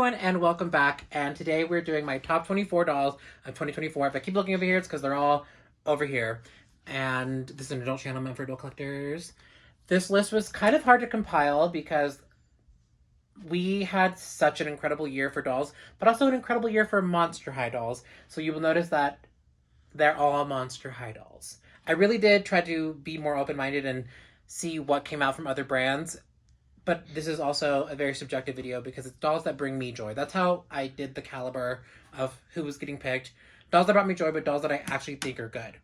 everyone, and welcome back. And today we're doing my top 24 dolls of 2024. If I keep looking over here, it's because they're all over here. And this is an adult channel meant for adult collectors. This list was kind of hard to compile because we had such an incredible year for dolls, but also an incredible year for Monster High dolls. So you will notice that they're all Monster High dolls. I really did try to be more open-minded and see what came out from other brands. But this is also a very subjective video because it's dolls that bring me joy. That's how I did the caliber of who was getting picked. Dolls that brought me joy, but dolls that I actually think are good.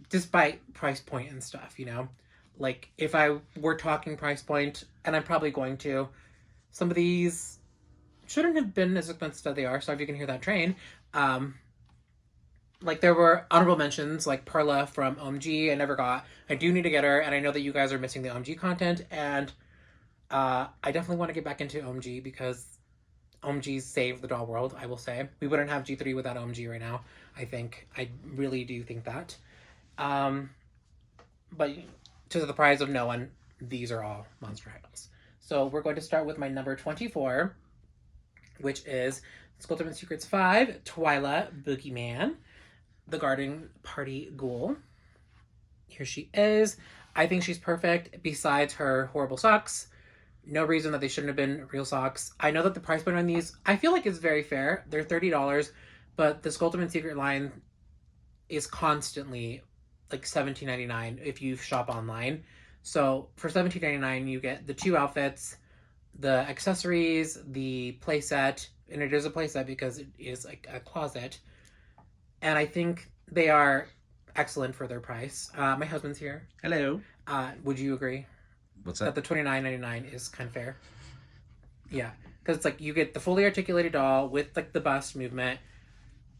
Despite price point and stuff, you know? Like, if I were talking price point, and I'm probably going to, some of these shouldn't have been as expensive as they are. Sorry if you can hear that train. Like, there were honorable mentions, like Perla from OMG, I never got. I do need to get her, and I know that you guys are missing the OMG content, and I definitely want to get back into OMG because OMG saved the doll world, I will say. We wouldn't have G3 without OMG right now, I think. I really do think that. But to the surprise of no one, these are all Monster High dolls. So we're going to start with my number 24, which is Skullector Secrets 5, Twyla Boogeyman, the Garden Party Ghoul. Here she is. I think she's perfect besides her horrible socks. No reason that they shouldn't have been real socks. I know that the price point on these, I feel like it's very fair. They're $30, but the Skullector Secret line is constantly like $17.99 if you shop online. So for $17.99, you get the 2 outfits, the accessories, the playset, and it is a playset because it is like a closet. And I think they are excellent for their price. My husband's here. Hello. Would you agree? What's that? That the $29.99 is kind of fair. Yeah, because it's like you get the fully articulated doll with like the bust movement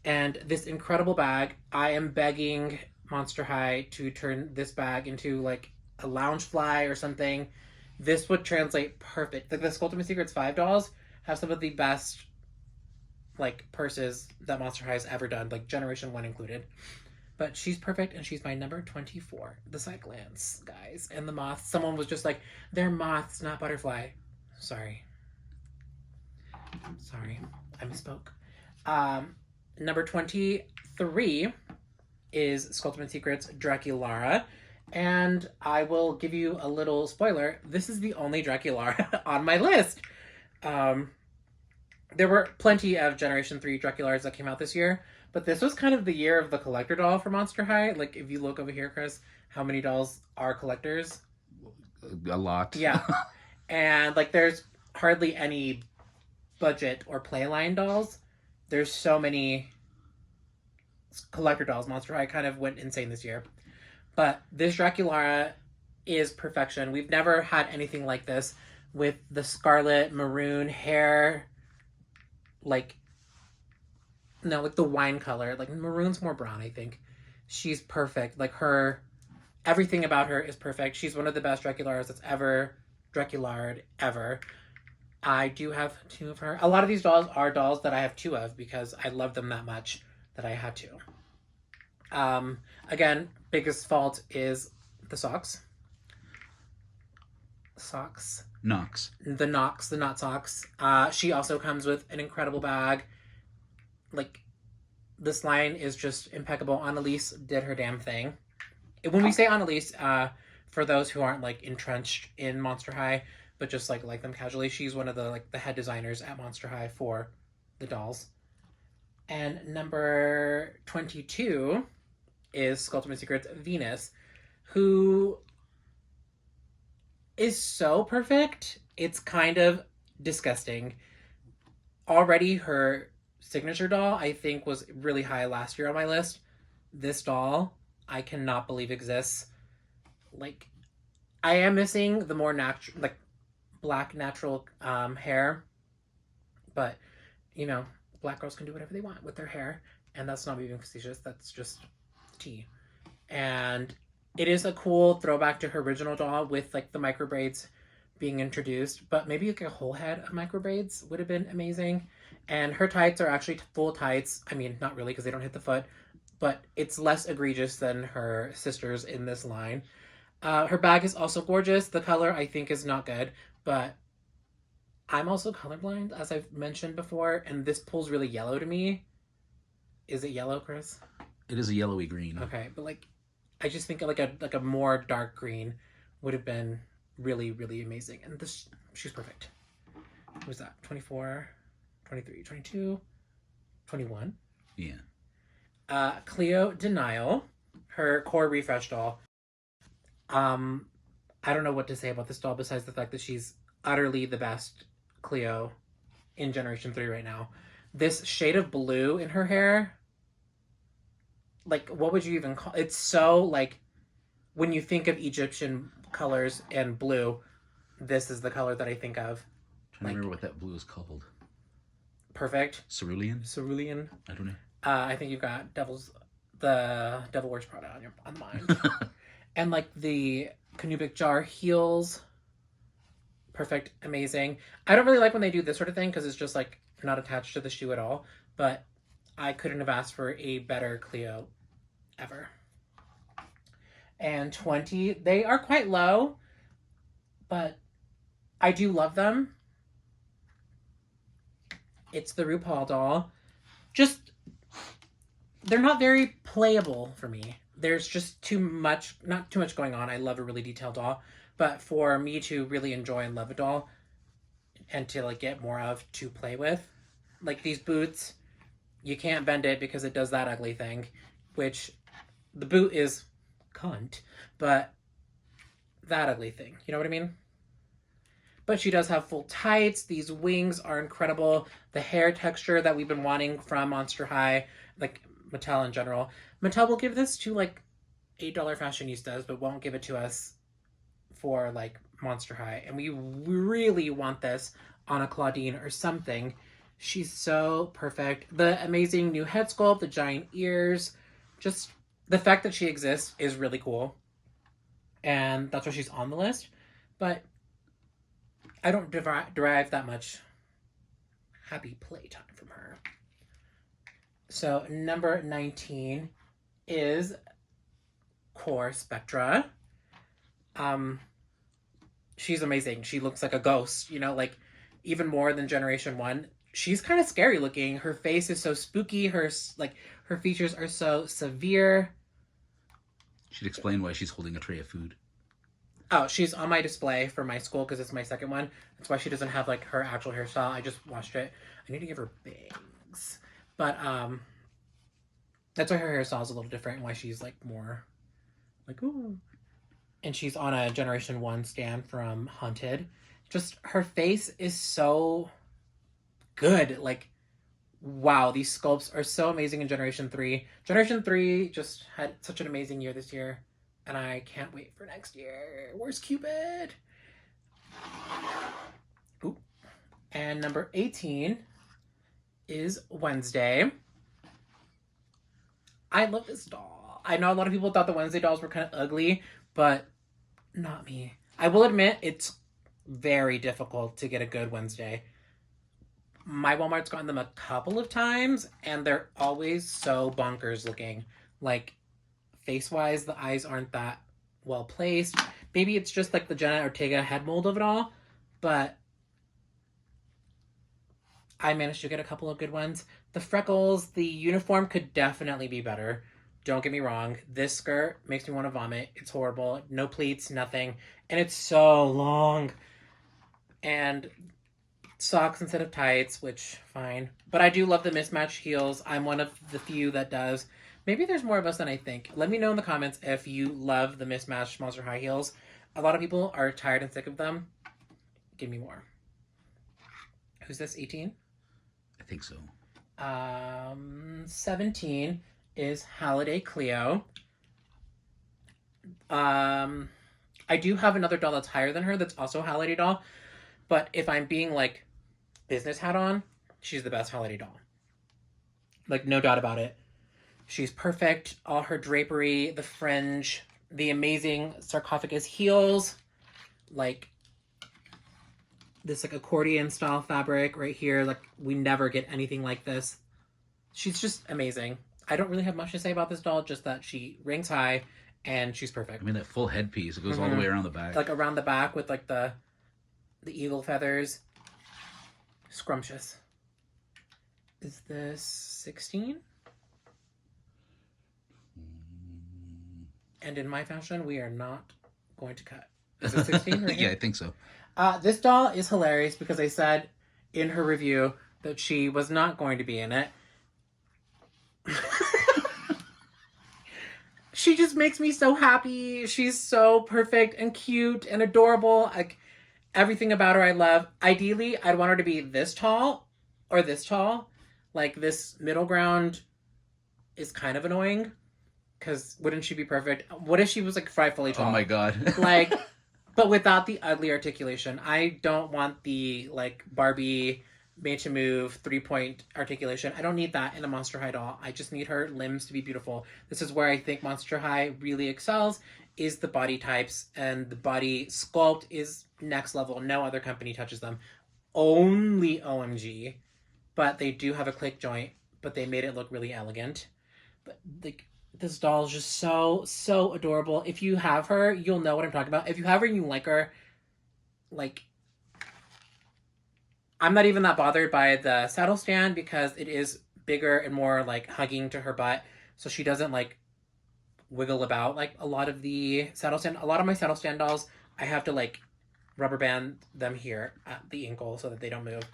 and this incredible bag. I am begging Monster High to turn this bag into like a lounge fly or something. This would translate perfect. Like the Skullector Secrets 5 dolls have some of the best like purses that Monster High has ever done, like Generation 1 included. But she's perfect, and she's my number 24. The side glance, guys. And the moths. Someone was just like, they're moths, not butterfly. Sorry. I misspoke. Number 23 is Skullector Secrets Draculaura. And I will give you a little spoiler. This is the only Draculaura on my list. There were plenty of Generation 3 Draculauras that came out this year. But this was kind of the year of the collector doll for Monster High. Like, if you look over here, Chris, how many dolls are collectors? A lot. Yeah. And, like, there's hardly any budget or playline dolls. There's so many collector dolls. Monster High kind of went insane this year. But this Draculaura is perfection. We've never had anything like this with the scarlet maroon hair, like... No, like the wine color. Like, maroon's more brown, I think. She's perfect. Like, everything about her is perfect. She's one of the best Draculauras that's ever Draculared, ever. I do have 2 of her. A lot of these dolls are dolls that I have 2 of because I love them that much that I had to. Again, biggest fault is the socks. The knot socks. She also comes with an incredible bag. Like, this line is just impeccable. Annalise did her damn thing. When we say Annalise, for those who aren't, like, entrenched in Monster High, but just, like them casually, she's one of the, like, the head designers at Monster High for the dolls. And number 22 is Skullector Secrets Venus, who is so perfect. It's kind of disgusting. Already her signature doll, I think, was really high last year on my list. This doll, I cannot believe exists. Like, I am missing the more natural, like, black natural hair. But, you know, black girls can do whatever they want with their hair. And that's not being facetious. That's just tea. And it is a cool throwback to her original doll with, like, the micro braids being introduced. But maybe, like, a whole head of micro braids would have been amazing. And her tights are actually full tights. I mean, not really because they don't hit the foot. But it's less egregious than her sisters in this line. Her bag is also gorgeous. The color, I think, is not good. But I'm also colorblind, as I've mentioned before, and this pulls really yellow to me. Is it yellow, Chris? It is a yellowy green. Okay, but like, I just think like a more dark green would have been really, really amazing. And this, she's perfect. Who's that? 24, 23, 22, 21. Yeah. Cleo Denial, her core refresh doll. I don't know what to say about this doll besides the fact that she's utterly the best Cleo in Generation 3 right now. This shade of blue in her hair, like, what would you even call it's so like when you think of Egyptian colors and blue, this is the color that I think of. I'm trying to remember what that blue is called. Perfect. Cerulean? I don't know. I think you've got the Devil Wears Prada on the mind. And like the Canubic jar heels. Perfect. Amazing. I don't really like when they do this sort of thing because it's just like not attached to the shoe at all. But I couldn't have asked for a better Cleo ever. And 20, they are quite low, but I do love them. It's the RuPaul doll. Just, they're not very playable for me. There's just not too much going on. I love a really detailed doll. But for me to really enjoy and love a doll and to like get more of to play with, like these boots, you can't bend it because it does that ugly thing, which the boot is cunt, but that ugly thing. You know what I mean? But she does have full tights. These wings are incredible. The hair texture that we've been wanting from Monster High, like Mattel in general. Mattel will give this to like $8 fashionistas, but won't give it to us for like Monster High. And we really want this on a Claudine or something. She's so perfect. The amazing new head sculpt, the giant ears, just the fact that she exists is really cool. And that's why she's on the list. But I don't derive that much happy playtime from her. So number 19 is Core Spectra. She's amazing. She looks like a ghost, you know, like even more than Generation 1. She's kind of scary looking. Her face is so spooky. Her features are so severe. Should explain why she's holding a tray of food. Oh, she's on my display for my school because it's my second one. That's why she doesn't have like her actual hairstyle. I just washed it. I need to give her bangs. But that's why her hairstyle is a little different and why she's like more like ooh. And she's on a Generation 1 stand from Haunted. Just her face is so good. Like, wow, these sculpts are so amazing in Generation 3. Generation 3 just had such an amazing year this year. And I can't wait for next year. Where's Cupid? Ooh. And number 18 is Wednesday. I love this doll. I know a lot of people thought the Wednesday dolls were kind of ugly, but not me. I will admit it's very difficult to get a good Wednesday. My Walmart's gotten them a couple of times, and they're always so bonkers looking. Like, face-wise, the eyes aren't that well placed. Maybe it's just like the Jenna Ortega head mold of it all, but I managed to get a couple of good ones. The freckles, the uniform could definitely be better. Don't get me wrong. This skirt makes me want to vomit. It's horrible. No pleats, nothing. And it's so long. And socks instead of tights, which, fine. But I do love the mismatched heels. I'm one of the few that does. Maybe there's more of us than I think. Let me know in the comments if you love the mismatched Monster High heels. A lot of people are tired and sick of them. Give me more. Who's this, 18? I think so. 17 is Holiday Cleo. I do have another doll that's higher than her that's also a Holiday doll. But if I'm being like business hat on, she's the best Holiday doll. Like, no doubt about it. She's perfect. All her drapery, the fringe, the amazing sarcophagus heels, like this like accordion style fabric right here. Like, we never get anything like this. She's just amazing. I don't really have much to say about this doll, just that she rings high and she's perfect. I mean, that full headpiece, it goes all the way around the back. Like around the back with like the eagle feathers. Scrumptious. Is this 16? And in my fashion, we are not going to cut. Is it 16 right Yeah, here? I think so. This doll is hilarious because I said in her review that she was not going to be in it. She just makes me so happy. She's so perfect and cute and adorable. Like, everything about her I love. Ideally, I'd want her to be this tall or this tall. Like, this middle ground is kind of annoying. Because wouldn't she be perfect? What if she was like frightfully tall? Oh my god. Like, but without the ugly articulation. I don't want the like Barbie made to move 3-point articulation. I don't need that in a Monster High doll. I just need her limbs to be beautiful. This is where I think Monster High really excels, is the body types, and the body sculpt is next level. No other company touches them. Only OMG. But they do have a click joint, but they made it look really elegant. But like, this doll is just so adorable. If you have her, you'll know what I'm talking about. If you have her and you like her, like, I'm not even that bothered by the saddle stand because it is bigger and more like hugging to her butt, so she doesn't like wiggle about like a lot of the saddle stand. A lot of my saddle stand dolls, I have to like rubber band them here at the ankle so that they don't move.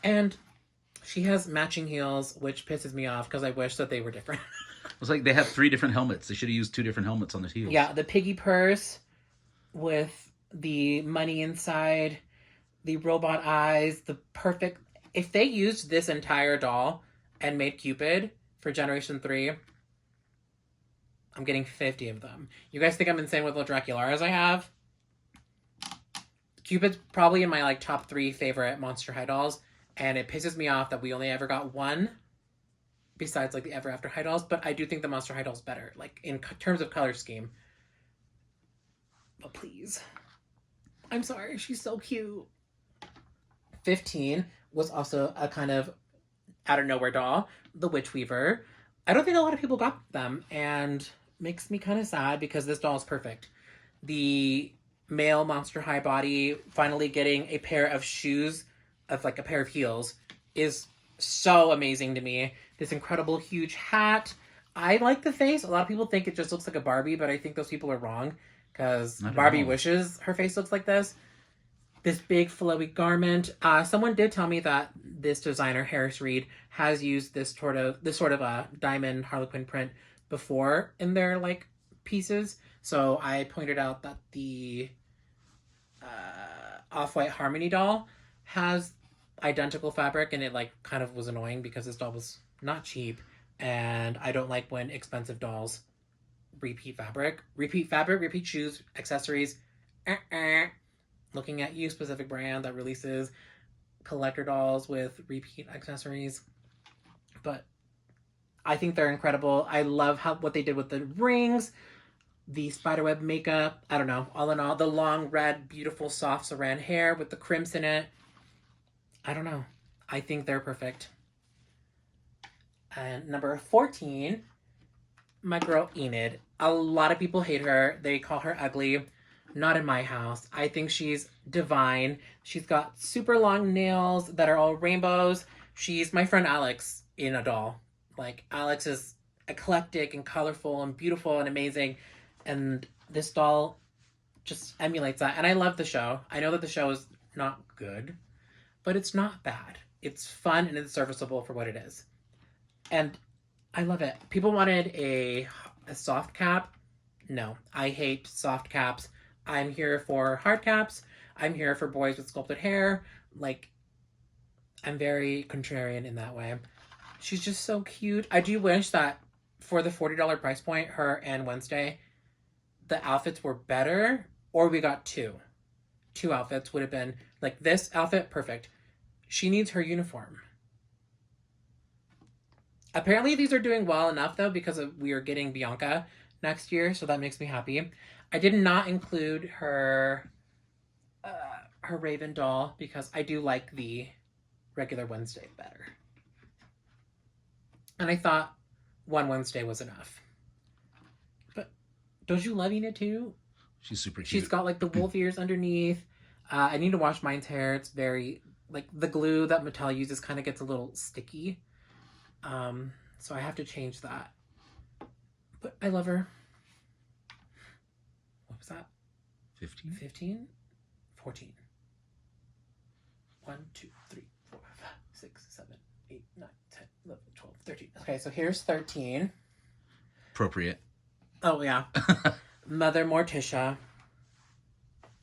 And she has matching heels, which pisses me off because I wish that they were different. It's like they have 3 different helmets. They should have used 2 different helmets on the heels. Yeah, the piggy purse with the money inside, the robot eyes, the perfect... If they used this entire doll and made Cupid for Generation 3, I'm getting 50 of them. You guys think I'm insane with what Dracularas I have? Cupid's probably in my like top 3 favorite Monster High dolls, and it pisses me off that we only ever got one besides like the Ever After High dolls, but I do think the Monster High doll's better, like in terms of color scheme. But please. I'm sorry, she's so cute. 15 was also a kind of out of nowhere doll, the Witch Weaver. I don't think a lot of people got them, and makes me kind of sad because this doll is perfect. The male Monster High body finally getting a pair of shoes, of like a pair of heels, is so amazing to me. This incredible huge hat. I like the face. A lot of people think it just looks like a Barbie, but I think those people are wrong because Barbie wishes her face looks like this. This big flowy garment. Someone did tell me that this designer, Harris Reed, has used this sort of a diamond Harlequin print before in their like pieces. So I pointed out that the Off-White Harmony doll has identical fabric, and it like kind of was annoying because this doll was not cheap, and I don't like when expensive dolls repeat fabric, repeat shoes, accessories. Looking at you, specific brand that releases collector dolls with repeat accessories. But I think they're incredible. I love what they did with the rings, the spiderweb makeup. I don't know. All in all, the long red, beautiful, soft saran hair with the crimps in it. I don't know. I think they're perfect. And number 14, my girl Enid. A lot of people hate her. They call her ugly. Not in my house. I think she's divine. She's got super long nails that are all rainbows. She's my friend Alex in a doll. Like, Alex is eclectic and colorful and beautiful and amazing. And this doll just emulates that. And I love the show. I know that the show is not good, but it's not bad. It's fun and it's serviceable for what it is. And I love it. People wanted a soft cap. No, I hate soft caps. I'm here for hard caps. I'm here for boys with sculpted hair. Like, I'm very contrarian in that way. She's just so cute. I do wish that for the $40 price point, her and Wednesday, the outfits were better, or we got two. 2 outfits would have been, like, this outfit, perfect. She needs her uniform. Apparently these are doing well enough, though, because we are getting Bianca next year, so that makes me happy. I did not include her Raven doll because I do like the regular Wednesday better. And I thought one Wednesday was enough. But don't you love Enid too? She's super cute. She's got like the wolf ears underneath. I need to wash mine's hair. It's very like the glue that Mattel uses kind of gets a little sticky. So I have to change that. But I love her. What was that? 15? 15? 14. 1, 2, 3, 4, 5, 6, 7, 8, 9, 10, 11, 12, 13. Okay, so here's 13. Appropriate. Oh, yeah. Mother Morticia.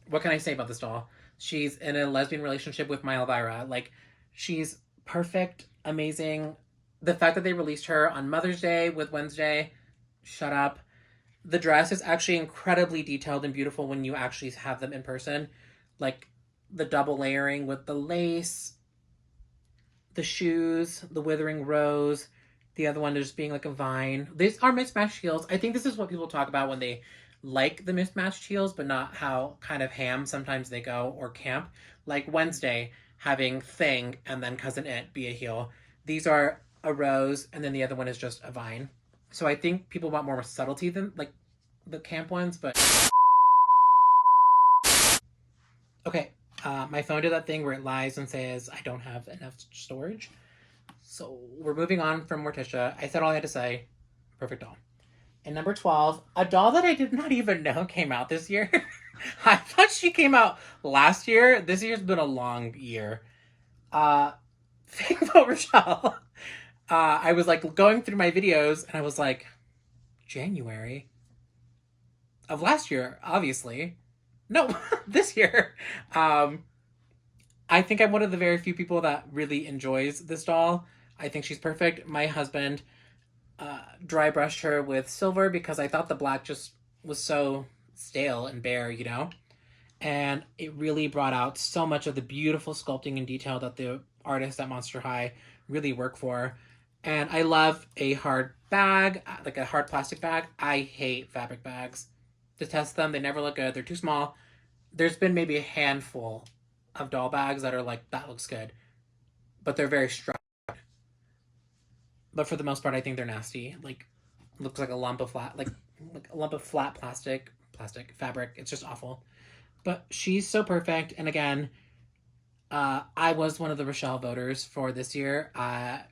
What can I say about this doll? She's in a lesbian relationship with my Elvira. Like, she's perfect, amazing. The fact that they released her on Mother's Day with Wednesday, shut up. The dress is actually incredibly detailed and beautiful when you actually have them in person. Like, the double layering with the lace, the shoes, the withering rose, the other one just being like a vine. These are mismatched heels. I think this is what people talk about when they like the mismatched heels, but not how kind of ham sometimes they go, or camp. Like Wednesday having Thing and then Cousin It be a heel. These are a rose and then the other one is just a vine. So I think people want more subtlety than like the camp ones, but... Okay, my phone did that thing where it lies and says I don't have enough storage. So we're moving on from Morticia. I said all I had to say. Perfect doll. And number 12, a doll that I did not even know came out this year. I thought she came out last year. This year's been a long year. Figmo Rochelle. I was like going through my videos and I was like, January of last year, obviously. No, this year. I think I'm one of the very few people that really enjoys this doll. I think she's perfect. My husband dry brushed her with silver because I thought the black just was so stale and bare, you know? And it really brought out so much of the beautiful sculpting and detail that the artists at Monster High really work for. And I love a hard bag, like a hard plastic bag. I hate fabric bags. Detest them. They never look good. They're too small. There's been maybe a handful of doll bags that are like, that looks good. But they're very structured. But for the most part, I think they're nasty. Like, looks like a lump of flat, like a lump of flat plastic fabric. It's just awful. But she's so perfect. And again, I was one of the Rochelle voters for this year. I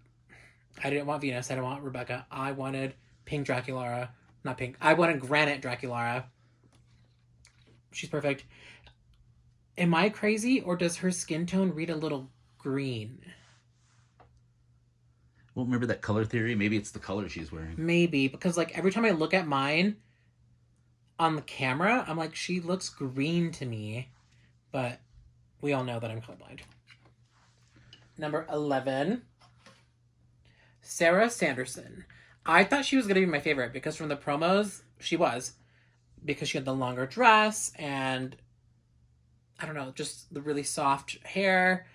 didn't want Venus. I didn't want Rebecca. I wanted pink Draculaura. Not pink. I wanted granite Draculaura. She's perfect. Am I crazy, or does her skin tone read a little green? Well, remember that color theory? Maybe it's the color she's wearing. Maybe, because like every time I look at mine on the camera, I'm like, she looks green to me. But we all know that I'm colorblind. Number 11. Sarah Sanderson. I thought she was going to be my favorite because from the promos, she was. Because she had the longer dress and, I don't know, just the really soft hair.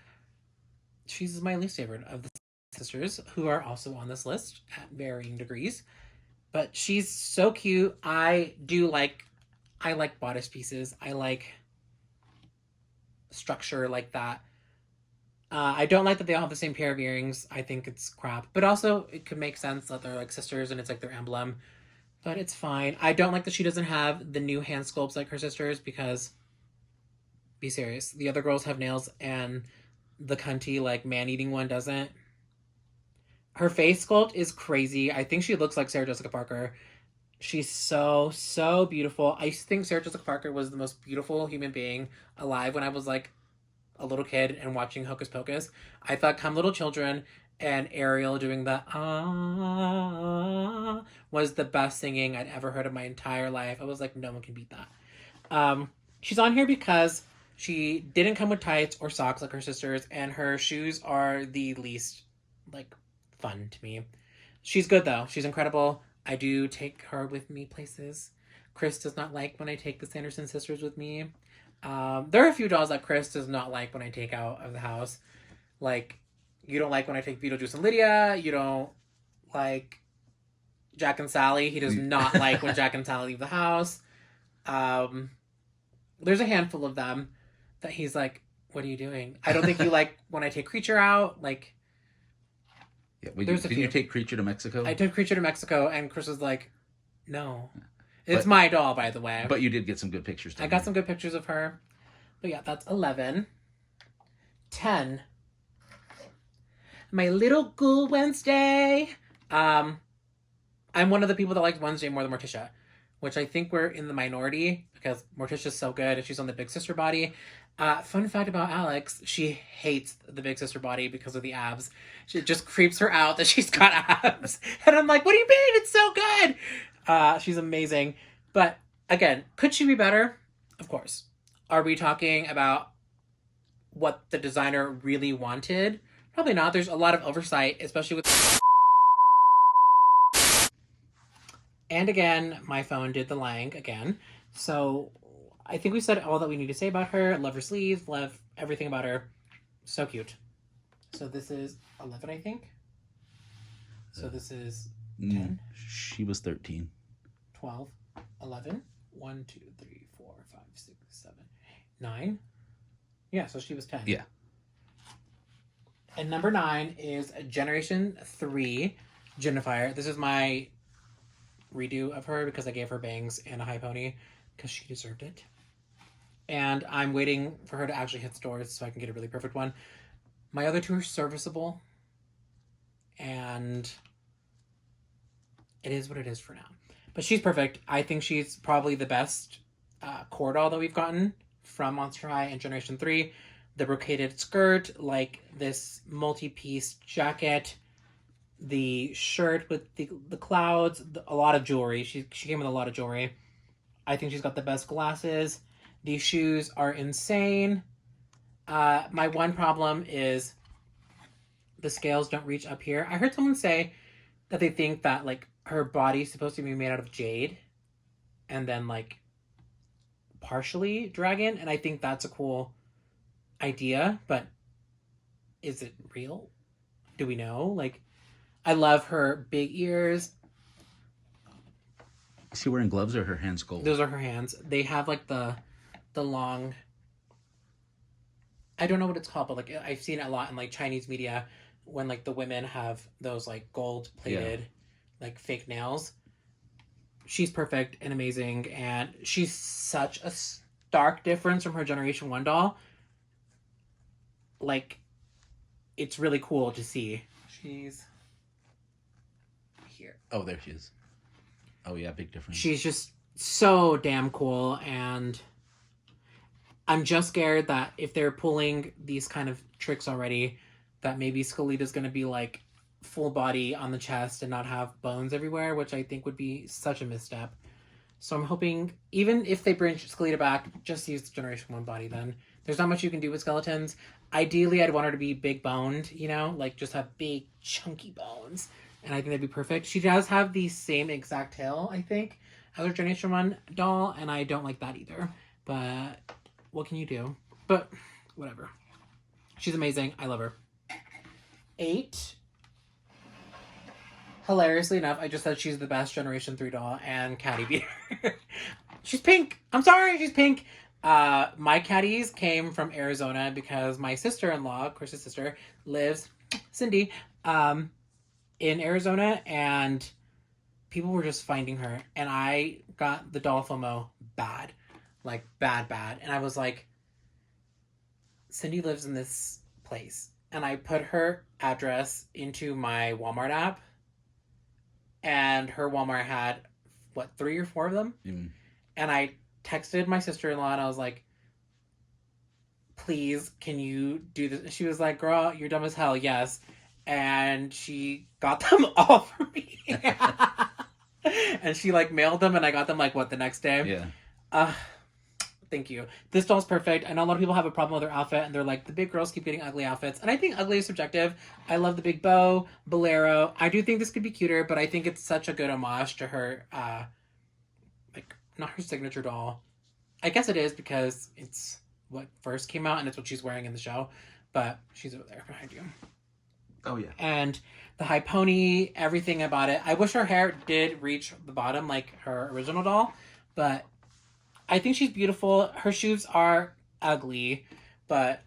She's my least favorite of the sisters, who are also on this list at varying degrees. But she's so cute. I like bodice pieces. I like structure like that. I don't like that they all have the same pair of earrings. I think it's crap. But also, it could make sense that they're like sisters and it's like their emblem. But it's fine. I don't like that she doesn't have the new hand sculpts like her sisters because, be serious, the other girls have nails and the cunty, like, man-eating one doesn't. Her face sculpt is crazy. I think she looks like Sarah Jessica Parker. She's so, so beautiful. I think Sarah Jessica Parker was the most beautiful human being alive when I was, like, a little kid and watching Hocus Pocus. I thought Come Little Children and Ariel doing the was the best singing I'd ever heard in my entire life. I was like, no one can beat that. She's on here because she didn't come with tights or socks like her sisters, and her shoes are the least, like, fun to me. She's good, though. She's incredible. I do take her with me places. Chris does not like when I take the Sanderson sisters with me. There are a few dolls that Chris does not like when I take out of the house. Like, you don't like when I take Beetlejuice and Lydia. You don't like Jack and Sally. He does not like when Jack and Sally leave the house. There's a handful of them that he's like, what are you doing? I don't think you like when I take Creature out. Like, yeah, did you take Creature to Mexico? I took Creature to Mexico, and Chris was like, no. It's my doll, by the way. But you did get some good pictures. I got some good pictures of her. But yeah, that's 11. 10. my little Ghoul Wednesday. I'm one of the people that likes Wednesday more than Morticia, which I think we're in the minority because Morticia's so good and she's on the Big Sister body. Fun fact about Alex, she hates the Big Sister body because of the abs. It just creeps her out that she's got abs. And I'm like, what do you mean? It's so good. She's amazing. But again, could she be better? Of course. Are we talking about what the designer really wanted? Probably not. There's a lot of oversight, especially with... And again, my phone did the Lang again. So I think we said all that we need to say about her. Love her sleeves. Love everything about her. So cute. So this is 11, I think. So this is 10. She was 13. 12. 11. 1, 2, 3, 4, 5, 6, 7, 9. Yeah, so she was 10. Yeah. And number 9 is Generation 3 Jinafire. This is my redo of her because I gave her bangs and a high pony because she deserved it. And I'm waiting for her to actually hit stores so I can get a really perfect one. My other two are serviceable. And it is what it is for now. But she's perfect. I think she's probably the best core doll that we've gotten from Monster High and Generation 3. The brocaded skirt, like this multi-piece jacket, the shirt with the clouds, a lot of jewelry. She came with a lot of jewelry. I think she's got the best glasses. These shoes are insane. My one problem is the scales don't reach up here. I heard someone say that they think that like her body's supposed to be made out of jade and then like partially dragon, and I think that's a cool idea, but is it real? Do we know? Like, I love her big ears. Is she wearing gloves or her hands gold? Those are her hands. They have like the long, I don't know what it's called, but like I've seen it a lot in like Chinese media when like the women have those like gold plated like fake nails. She's perfect and amazing, and she's such a stark difference from her Generation 1 doll. Like, it's really cool to see. She's here. Oh, there she is. Oh yeah, big difference. She's just so damn cool, and I'm just scared that if they're pulling these kind of tricks already, that maybe Skullector's going to be like full body on the chest and not have bones everywhere, which I think would be such a misstep. So I'm hoping, even if they bring Skullector back, just use the Generation 1 body then. There's not much you can do with skeletons. Ideally, I'd want her to be big boned, you know? Like, just have big, chunky bones. And I think that'd be perfect. She does have the same exact tail, I think, as her Generation 1 doll, and I don't like that either. But what can you do? But whatever. She's amazing. I love her. 8. Hilariously enough, I just said she's the best Generation 3 doll, and Catty beat her. She's pink. I'm sorry, she's pink. My Catties came from Arizona because my sister-in-law, Chris's sister, lives, Cindy, in Arizona, and people were just finding her, and I got the doll FOMO bad. Like, bad. And I was like, Cindy lives in this place. And I put her address into my Walmart app, and her Walmart had, 3 or 4 of them? Mm. And I texted my sister-in-law, and I was like, please, can you do this? She was like, girl, you're dumb as hell, yes. And she got them all for me. And she, like, mailed them, and I got them, like, the next day? Yeah. Thank you. This doll's perfect. I know a lot of people have a problem with her outfit, and they're like, the big girls keep getting ugly outfits. And I think ugly is subjective. I love the big bow, bolero. I do think this could be cuter, but I think it's such a good homage to her, not her signature doll. I guess it is because it's what first came out, and it's what she's wearing in the show. But she's over there behind you. Oh, yeah. And the high pony, everything about it. I wish her hair did reach the bottom like her original doll, but I think she's beautiful. Her shoes are ugly, but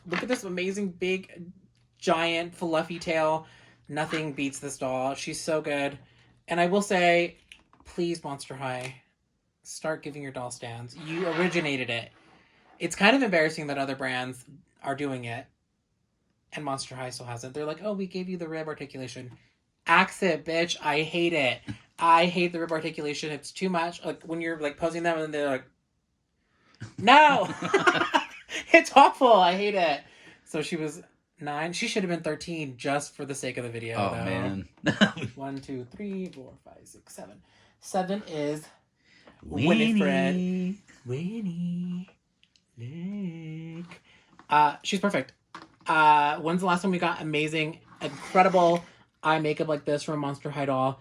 look at this amazing big, giant, fluffy tail. Nothing beats this doll. She's so good. And I will say, please, Monster High, start giving your doll stands. You originated it. It's kind of embarrassing that other brands are doing it. and Monster High still hasn't. They're like, oh, we gave you the rib articulation. Axe it, bitch. I hate it. I hate the rib articulation. It's too much. Like when you're like posing them and they're like, no, it's awful. I hate it. So she was 9. She should have been 13 just for the sake of the video. Oh, though. man. 1, 2, 3, 4, 5, 6, 7. 7 is Winifred. Winnie. Nick. She's perfect. When's the last time we got amazing, incredible eye makeup like this from a Monster High doll?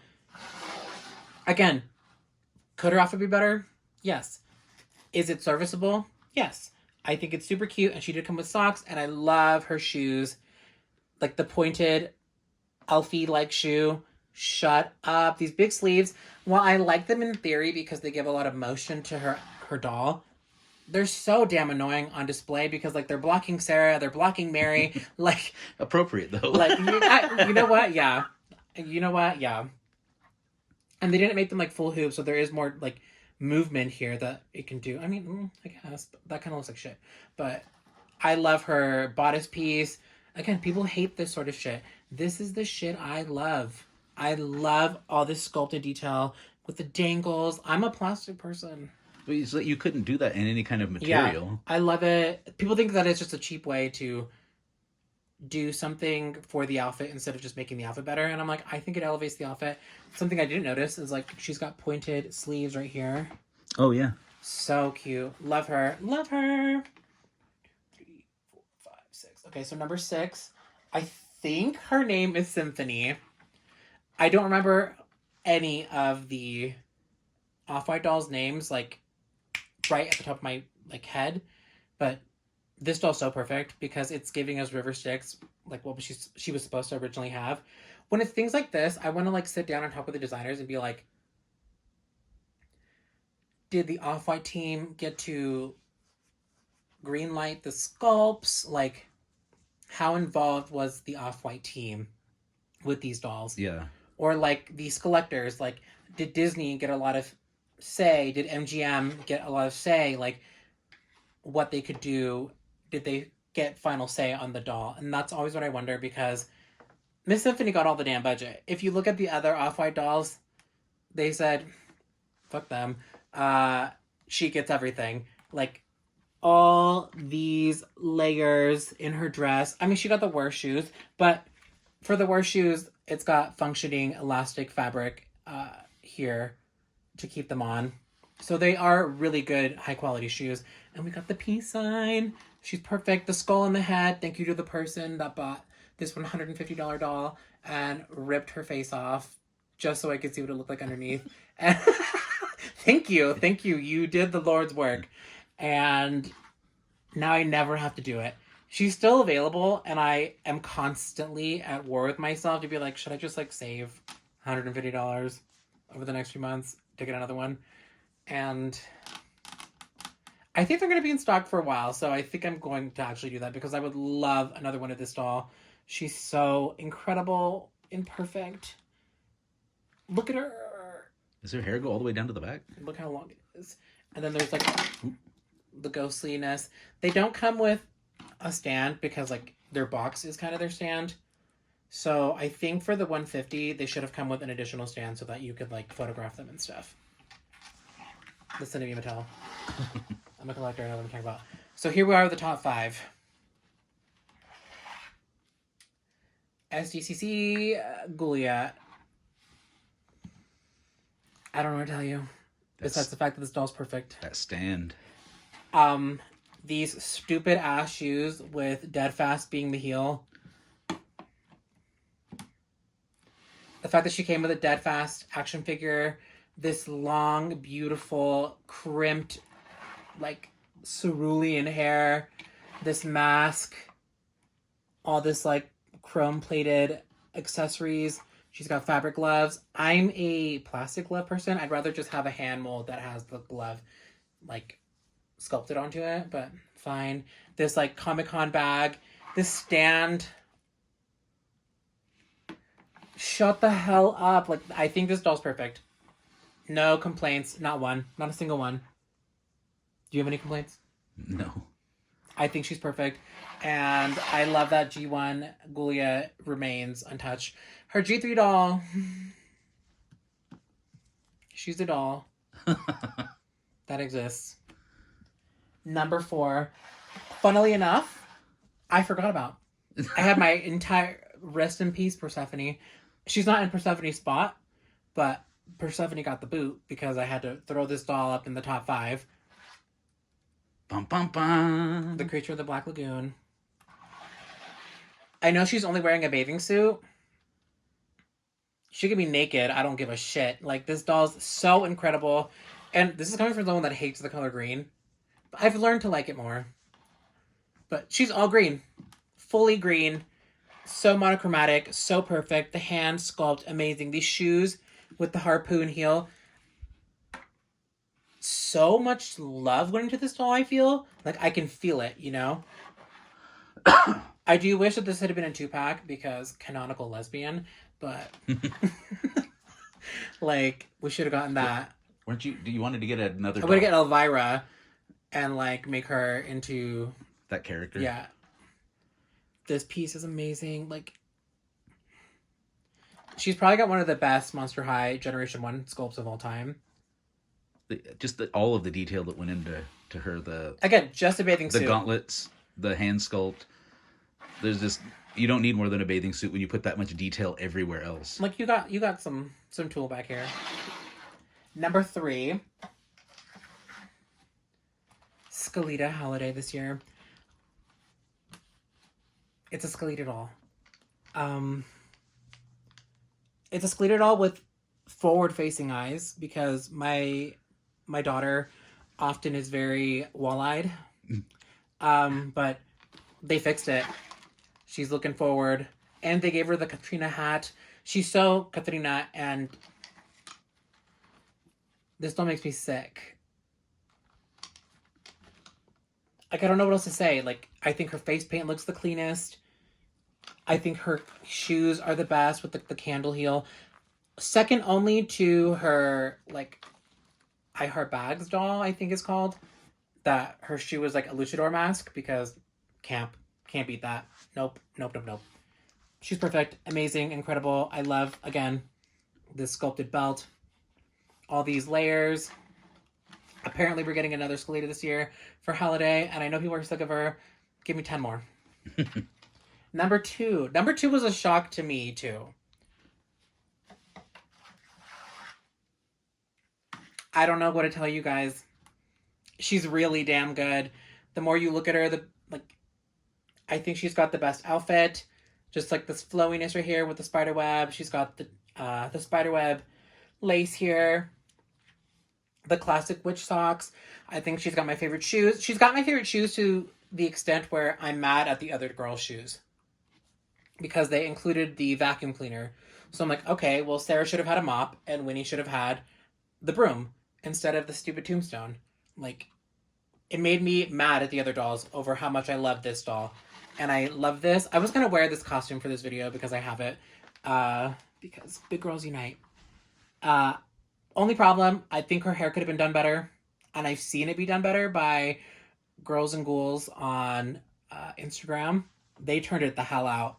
Again, could her outfit be better? Yes. Is it serviceable? Yes. I think it's super cute, and she did come with socks, and I love her shoes. Like the pointed, elfie-like shoe. Shut up. These big sleeves, while I like them in theory because they give a lot of motion to her doll, they're so damn annoying on display because, like, they're blocking Sarah, they're blocking Mary. Like... Appropriate, though. Like, you know what? Yeah. You know what? Yeah. And they didn't make them, like, full hoops, so there is more, like, movement here that it can do. I mean, I guess that kind of looks like shit, but I love her bodice piece. Again, people hate this sort of shit. This is the shit I love. I love all this sculpted detail with the dangles. I'm a plastic person. But it's like you couldn't do that in any kind of material. Yeah, I love it. People think that it's just a cheap way to do something for the outfit instead of just making the outfit better. And I'm like, I think it elevates the outfit. Something I didn't notice is like she's got pointed sleeves right here. Oh, yeah. So cute. Love her. Love her. 3, 4, 5, 6. Okay, so number 6. I think her name is Symphony. I don't remember any of the Off-White dolls' names, like, right at the top of my, like, head. But this doll's so perfect because it's giving us river sticks, like what she was supposed to originally have. When it's things like this, I want to, like, sit down and talk with the designers and be like, did the Off-White team get to greenlight the sculpts? Like, how involved was the Off-White team with these dolls? Yeah. Or, like, the Skullectors, like, did Disney get a lot of say? Did MGM get a lot of say? Like, what they could do? Did they get final say on the doll? And that's always what I wonder because Miss Symphony got all the damn budget. If you look at the other Off-White dolls, they said, fuck them. She gets everything. Like, all these layers in her dress. I mean, she got the worst shoes, but for the worst shoes, it's got functioning elastic fabric here to keep them on. So they are really good, high-quality shoes. And we got the peace sign. She's perfect. The skull in the head. Thank you to the person that bought this $150 doll and ripped her face off just so I could see what it looked like underneath. And thank you. Thank you. You did the Lord's work. And now I never have to do it. She's still available, and I am constantly at war with myself to be like, should I just, like, save $150 over the next few months to get another one? And I think they're going to be in stock for a while, so I think I'm going to actually do that because I would love another one of this doll. She's so incredible and perfect. Look at her. Does her hair go all the way down to the back? Look how long it is. And then there's, like, the ghostliness. They don't come with a stand because, like, their box is kind of their stand. So I think for the 150 they should have come with an additional stand so that you could, like, photograph them and stuff. Listen to me, Mattel. I'm a collector. I know what I'm talking about. So here we are with the top 5. SDCC Ghoulia. I don't know what to tell you. Besides the fact that this doll's perfect. That stand. These stupid ass shoes with Deadfast being the heel. The fact that she came with a Deadfast action figure. This long, beautiful, crimped, like, cerulean hair. This mask. All this, like, chrome-plated accessories. She's got fabric gloves. I'm a plastic glove person. I'd rather just have a hand mold that has the glove, like, sculpted onto it, but fine. This, like, Comic-Con bag. This stand. Shut the hell up. Like, I think this doll's perfect. No complaints. Not one. Not a single one. Do you have any complaints? No. I think she's perfect. And I love that G1 Ghoulia remains untouched. Her G3 doll, she's a doll that exists. Number 4, funnily enough, I forgot about. I had my entire rest in peace Persephone. She's not in Persephone's spot, but Persephone got the boot because I had to throw this doll up in the top 5. Bum, bum, bum. The Creature of the Black Lagoon. I know she's only wearing a bathing suit. She could be naked. I don't give a shit. Like, this doll's so incredible. And this is coming from someone that hates the color green. But I've learned to like it more. But she's all green. Fully green. So monochromatic. So perfect. The hand sculpt, amazing. These shoes with the harpoon heel. So much love went into this doll, I feel. Like, I can feel it, you know? I do wish that this had been a 2-pack because canonical lesbian, but like, we should have gotten that. Weren't you? You wanted to get another? I would get Elvira and like make her into that character. Yeah. This piece is amazing. Like, she's probably got one of the best Monster High Generation 1 sculpts of all time. All of the detail that went into her. Again, just a bathing suit. The gauntlets, the hand sculpt. There's this. You don't need more than a bathing suit when you put that much detail everywhere else. Like, you got some tool back here. Number 3. Skeleta Holiday this year. It's a Skeleta doll. It's a Skeleta doll with forward-facing eyes because my daughter often is very wall-eyed. But they fixed it. She's looking forward. And they gave her the Katrina hat. She's so Katrina, and this doll makes me sick. Like, I don't know what else to say. Like, I think her face paint looks the cleanest. I think her shoes are the best with the candle heel. Second only to her, like, I Heart Bags doll, I think it's called. That her shoe was like a luchador mask because can't beat that. Nope. She's perfect, amazing, incredible. I love, again, this sculpted belt. All these layers. Apparently we're getting another Skeleta this year for holiday, and I know people are sick of her. Give me 10 more. Number 2. Number 2 was a shock to me, too. I don't know what to tell you guys. She's really damn good. The more you look at her, I think she's got the best outfit. Just like this flowiness right here with the spider web. She's got the spider web lace here. The classic witch socks. I think she's got my favorite shoes. She's got my favorite shoes to the extent where I'm mad at the other girls' shoes. Because they included the vacuum cleaner. So I'm like, okay, well, Sarah should have had a mop and Winnie should have had the broom instead of the stupid tombstone. Like, it made me mad at the other dolls over how much I love this doll. And I love this. I was going to wear this costume for this video because I have it. Because big girls unite. Only problem, I think her hair could have been done better. And I've seen it be done better by Girls and Ghouls on Instagram. They turned it the hell out.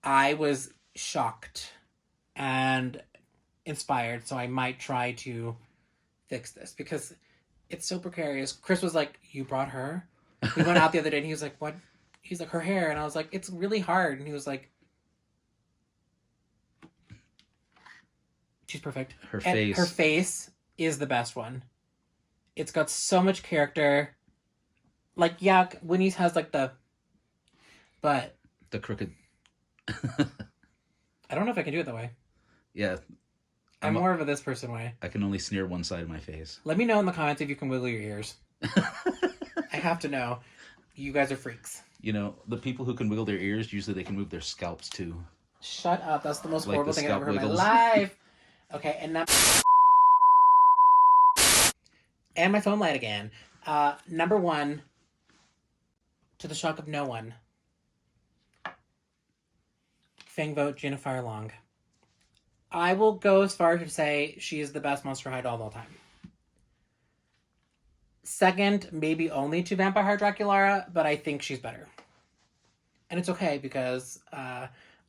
I was shocked and inspired. So I might try to fix this because it's so precarious. Chris was like, you brought her? We went out the other day and he was like, what? He's like, her hair. And I was like, it's really hard. And he was like, she's perfect. Her face. Her face is the best one. It's got so much character. Like, yeah, Winnie's has like the crooked. I don't know if I can do it that way. Yeah. I'm more of a this person way. I can only sneer one side of my face. Let me know in the comments if you can wiggle your ears. I have to know. You guys are freaks. You know, the people who can wiggle their ears, usually they can move their scalps too. Shut up. That's the most Like horrible the thing I've ever heard in my scalp life. Okay, and now... And my phone light again. Number 1, to the shock of no one, Fang vote Jinafire Long. I will go as far as to say she is the best Monster High doll of all time. second, maybe only to Vampire Draculaura, but I think she's better. And it's okay because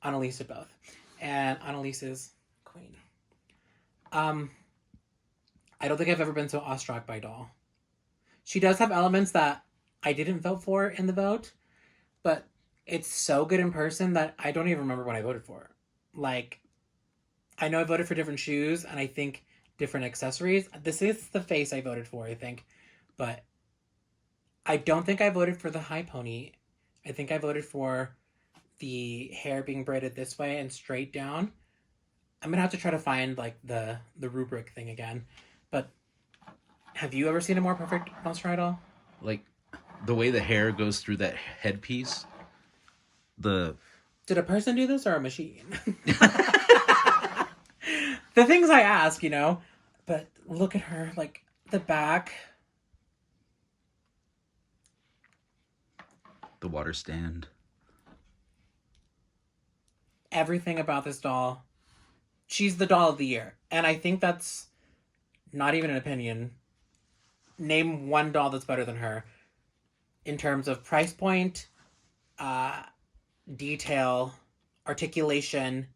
Annalise did both. And Annalise is queen. I don't think I've ever been so awestruck by Doll. She does have elements that I didn't vote for in the vote, but it's so good in person that I don't even remember what I voted for. Like, I know I voted for different shoes and I think different accessories. This is the face I voted for, I think. But I don't think I voted for the high pony. I think I voted for the hair being braided this way and straight down. I'm gonna have to try to find like the rubric thing again. But have you ever seen a more perfect Monster Idol? Like the way the hair goes through that headpiece. Did a person do this or a machine? The things I ask, you know. But look at her, like the back. The water stand. Everything about this doll. She's the doll of the year. And I think that's not even an opinion. Name one doll that's better than her. In terms of price point, detail, articulation,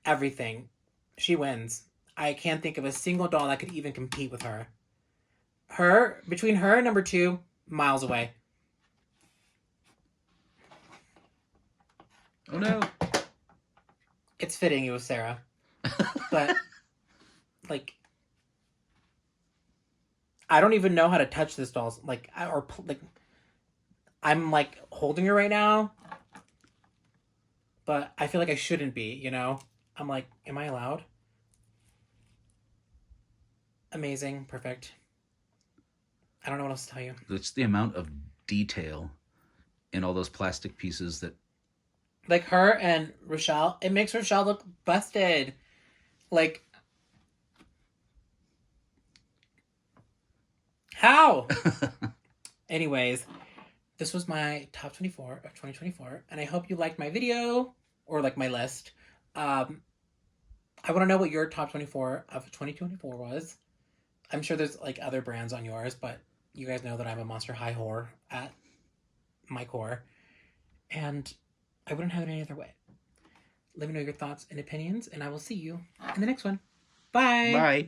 everything. She wins. I can't think of a single doll that could even compete with her. Between her and number 2, miles away. Oh no. It's fitting it was Sarah. But, like, I don't even know how to touch this doll. Like, I'm, like, holding her right now. But I feel like I shouldn't be, you know? I'm like, am I allowed? Amazing. Perfect. I don't know what else to tell you. It's the amount of detail in all those plastic pieces that... Like her and Rochelle, it makes Rochelle look busted. Like, how? Anyways, this was my top 24 of 2024, and I hope you liked my video, or like my list. I want to know what your top 24 of 2024 was. I'm sure there's like other brands on yours, but you guys know that I'm a Monster High whore at my core. And I wouldn't have it any other way. Let me know your thoughts and opinions, and I will see you in the next one. Bye! Bye!